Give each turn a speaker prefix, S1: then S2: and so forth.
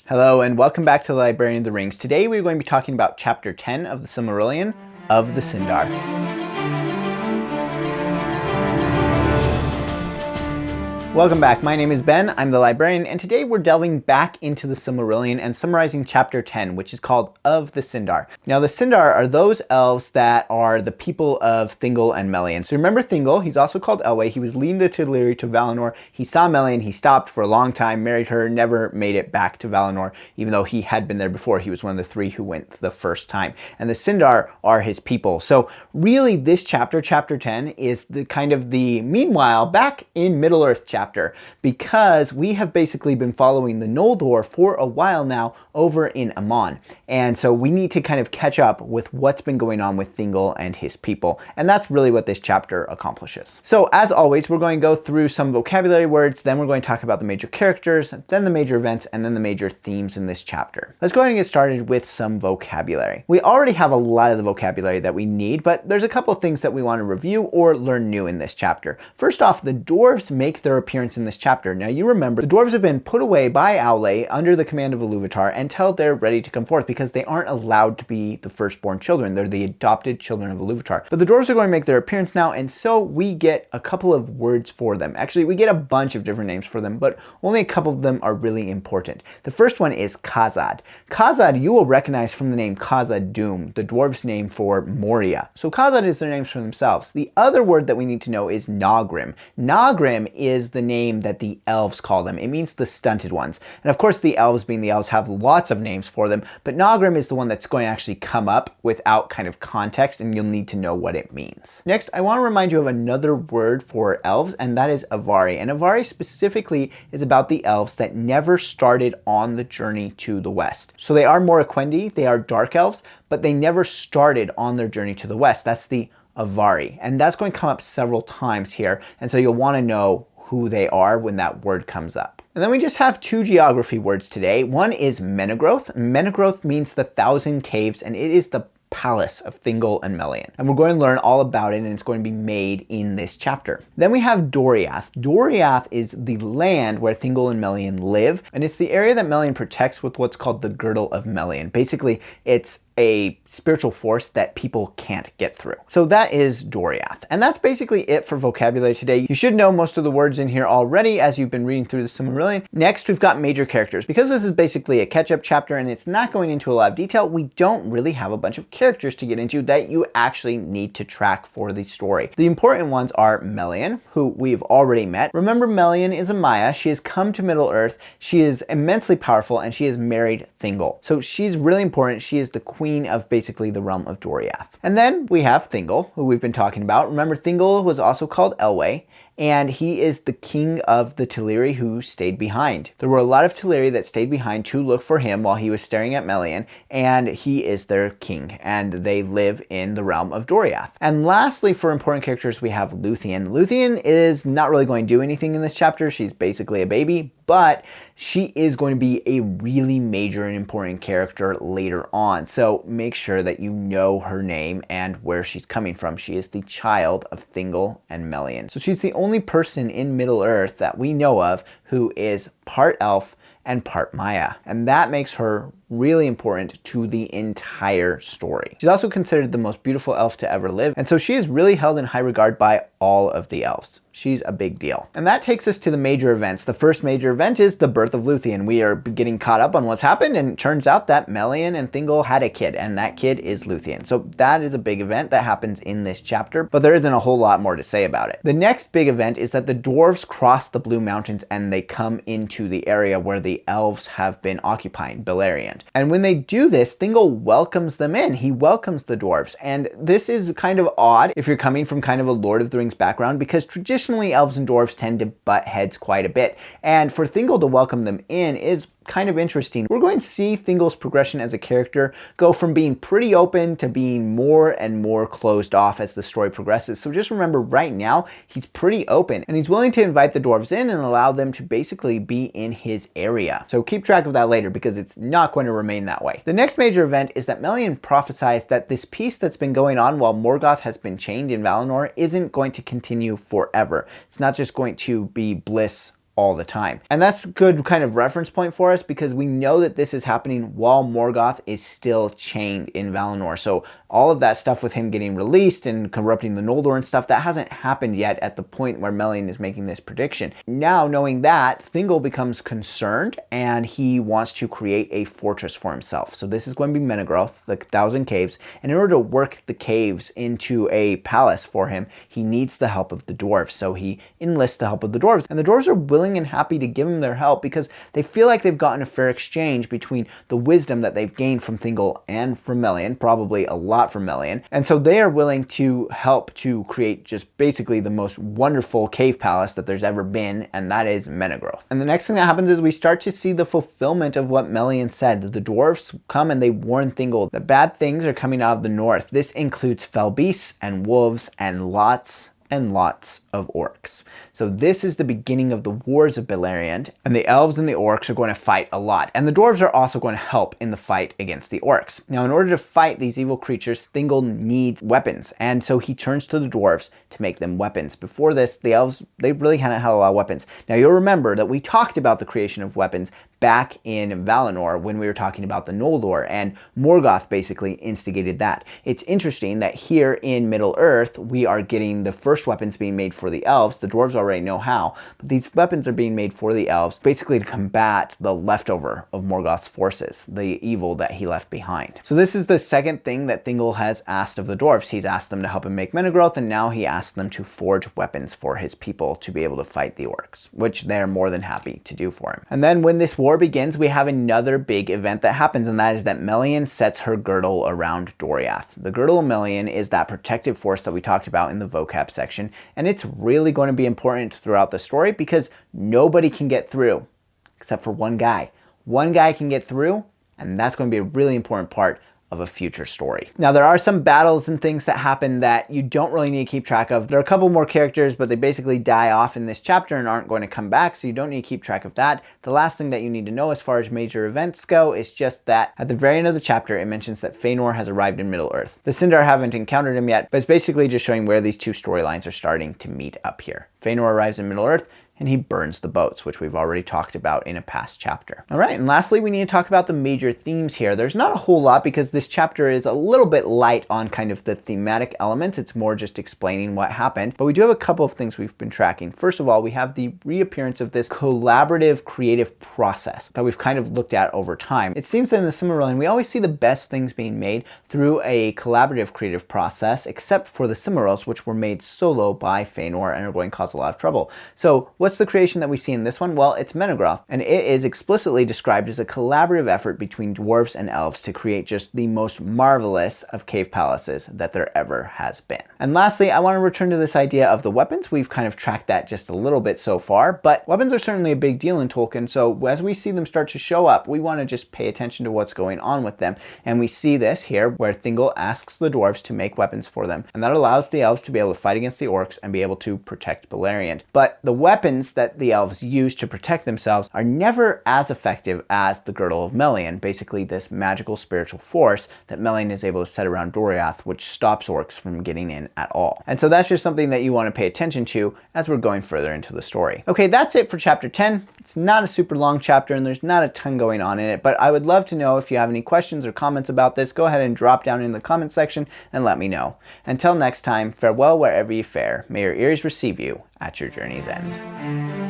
S1: Hello and welcome back to the Librarian of the Rings. Today we're going to be talking about Chapter 10 of the Silmarillion of the Sindar. Welcome back. My name is Ben. I'm the librarian, and today we're delving back into the Silmarillion and summarizing Chapter 10, which is called Of the Sindar. Now, the Sindar are those elves that are the people of Thingol and Melian. So remember Thingol, he's also called Elwë. He was leading the Teleri to Valinor. He saw Melian, he stopped for a long time, married her, never made it back to Valinor, even though he had been there before. He was one of the three who went the first time. And the Sindar are his people. So really this chapter, Chapter 10, is the kind of the meanwhile back in Middle-earth chapter, because we have basically been following the Noldor for a while now over in Aman. And so we need to kind of catch up with what's been going on with Thingol and his people. And that's really what this chapter accomplishes. So as always, we're going to go through some vocabulary words, then we're going to talk about the major characters, then the major events, and then the major themes in this chapter. Let's go ahead and get started with some vocabulary. We already have a lot of the vocabulary that we need, but there's a couple of things that we want to review or learn new in this chapter. First off, the dwarves make their appearance in this chapter. Now you remember, the dwarves have been put away by Aule under the command of Iluvatar until they're ready to come forth, because they aren't allowed to be the firstborn children. They're the adopted children of Iluvatar. But the dwarves are going to make their appearance now, and so we get a couple of words for them. Actually, we get a bunch of different names for them, but only a couple of them are really important. The first one is Khazad. Khazad you will recognize from the name Khazad-dûm, the dwarves' name for Moria. So Khazad is their names for themselves. The other word that we need to know is Nagrim. Nagrim is the name that the elves call them. It means the stunted ones. And of course, the elves, being the elves, have lots of names for them, but Nagrim is the one that's going to actually come up without kind of context, and you'll need to know what it means. Next, I want to remind you of another word for elves, and that is Avari. And Avari specifically is about the elves that never started on the journey to the west. So they are Morroquendi, they are dark elves, but they never started on their journey to the west. That's the Avari. And that's going to come up several times here, and so you'll want to know who they are when that word comes up. And then we just have two geography words today. One is Menegroth. Menegroth means the 1,000 caves, and it is the palace of Thingol and Melian. And we're going to learn all about it, and it's going to be made in this chapter. Then we have Doriath. Doriath is the land where Thingol and Melian live, and it's the area that Melian protects with what's called the Girdle of Melian. Basically, it's a spiritual force that people can't get through. So that is Doriath. And that's basically it for vocabulary today. You should know most of the words in here already as you've been reading through the Silmarillion. Next, we've got major characters. Because this is basically a catch-up chapter and it's not going into a lot of detail, we don't really have a bunch of characters to get into that you actually need to track for the story. The important ones are Melian, who we've already met. Remember, Melian is a Maya. She has come to Middle-earth. She is immensely powerful, and she has married Thingol. So she's really important. She is the queen of basically the realm of Doriath. And then we have Thingol, who we've been talking about. Remember, Thingol was also called Elwë, and he is the king of the Teleri who stayed behind. There were a lot of Teleri that stayed behind to look for him while he was staring at Melian, and he is their king, and they live in the realm of Doriath. And lastly, for important characters, we have Luthien. Luthien is not really going to do anything in this chapter. She's basically a baby, but she is going to be a really major and important character later on. So make sure that you know her name and where she's coming from. She is the child of Thingol and Melian. So she's the only person in Middle-earth that we know of who is part elf and part Maya. And that makes her really important to the entire story. She's also considered the most beautiful elf to ever live, and so she is really held in high regard by all of the elves. She's a big deal. And that takes us to the major events. The first major event is the birth of Luthien. We are getting caught up on what's happened, and it turns out that Melian and Thingol had a kid, and that kid is Luthien. So that is a big event that happens in this chapter, but there isn't a whole lot more to say about it. The next big event is that the dwarves cross the Blue Mountains and they come into the area where the elves have been occupying, Beleriand. And when they do this, Thingol welcomes them in. He welcomes the dwarves. And this is kind of odd if you're coming from kind of a Lord of the Rings background, because traditionally elves and dwarves tend to butt heads quite a bit. And for Thingol to welcome them in is kind of interesting. We're going to see Thingol's progression as a character go from being pretty open to being more and more closed off as the story progresses. So just remember, right now, he's pretty open, and he's willing to invite the dwarves in and allow them to basically be in his area. So keep track of that later, because it's not going to remain that way. The next major event is that Melian prophesies that this peace that's been going on while Morgoth has been chained in Valinor isn't going to continue forever. It's not just going to be bliss all the time. And that's a good kind of reference point for us because we know that this is happening while Morgoth is still chained in Valinor. So all of that stuff with him getting released and corrupting the Noldor and stuff, that hasn't happened yet at the point where Melian is making this prediction. Now, knowing that, Thingol becomes concerned and he wants to create a fortress for himself. So this is going to be Menegroth, the 1,000 caves. And in order to work the caves into a palace for him, he needs the help of the dwarves. So he enlists the help of the dwarves. And the dwarves are willing and happy to give him their help because they feel like they've gotten a fair exchange between the wisdom that they've gained from Thingol and from Melian, probably a lot from Melian. And so they are willing to help to create just basically the most wonderful cave palace that there's ever been, and that is Menegroth. And the next thing that happens is we start to see the fulfillment of what Melian said. The dwarves come and they warn Thingol that bad things are coming out of the north. This includes fell beasts and wolves and lots of orcs. So this is the beginning of the wars of Beleriand, and the elves and the orcs are going to fight a lot. And the dwarves are also going to help in the fight against the orcs. Now, in order to fight these evil creatures, Thingol needs weapons, and so he turns to the dwarves to make them weapons. Before this, the elves, they really hadn't had a lot of weapons. Now, you'll remember that we talked about the creation of weapons back in Valinor when we were talking about the Noldor, and Morgoth basically instigated that. It's interesting that here in Middle-earth, we are getting the first weapons being made for the elves. The dwarves already know how, but these weapons are being made for the elves, basically to combat the leftover of Morgoth's forces, the evil that he left behind. So this is the second thing that Thingol has asked of the dwarves. He's asked them to help him make Menegroth, and now he asks them to forge weapons for his people to be able to fight the orcs, which they're more than happy to do for him. And then when this war begins, we have another big event that happens, and that is that Melian sets her girdle around Doriath. The girdle of Melian is that protective force that we talked about in the vocab section, and it's really going to be important throughout the story because nobody can get through except for one guy. One guy can get through, and that's going to be a really important part of a future story. Now, there are some battles and things that happen that you don't really need to keep track of. There are a couple more characters, but they basically die off in this chapter and aren't going to come back, so you don't need to keep track of that. The last thing that you need to know as far as major events go is just that at the very end of the chapter, it mentions that Feanor has arrived in Middle-earth. The Sindar haven't encountered him yet, but it's basically just showing where these two storylines are starting to meet up here. Feanor arrives in Middle-earth, and he burns the boats, which we've already talked about in a past chapter. All right, and lastly, we need to talk about the major themes here. There's not a whole lot because this chapter is a little bit light on kind of the thematic elements. It's more just explaining what happened, but we do have a couple of things we've been tracking. First of all, we have the reappearance of this collaborative creative process that we've kind of looked at over time. It seems that in the Silmarillion, we always see the best things being made through a collaborative creative process, except for the Silmarils, which were made solo by Feanor and are going to cause a lot of trouble. So what's the creation that we see in this one? Well, it's Menegroth, and it is explicitly described as a collaborative effort between dwarves and elves to create just the most marvelous of cave palaces that there ever has been. And lastly, I want to return to this idea of the weapons. We've kind of tracked that just a little bit so far, but weapons are certainly a big deal in Tolkien, so as we see them start to show up, we want to just pay attention to what's going on with them. And we see this here where Thingol asks the dwarves to make weapons for them, and that allows the elves to be able to fight against the orcs and be able to protect Beleriand. But the weapons that the elves use to protect themselves are never as effective as the Girdle of Melian, basically this magical spiritual force that Melian is able to set around Doriath, which stops orcs from getting in at all. And so that's just something that you want to pay attention to as we're going further into the story. Okay, that's it for chapter 10. It's not a super long chapter and there's not a ton going on in it, but I would love to know if you have any questions or comments about this. Go ahead and drop down in the comment section and let me know. Until next time, farewell wherever you fare. May your ears receive you at your journey's end.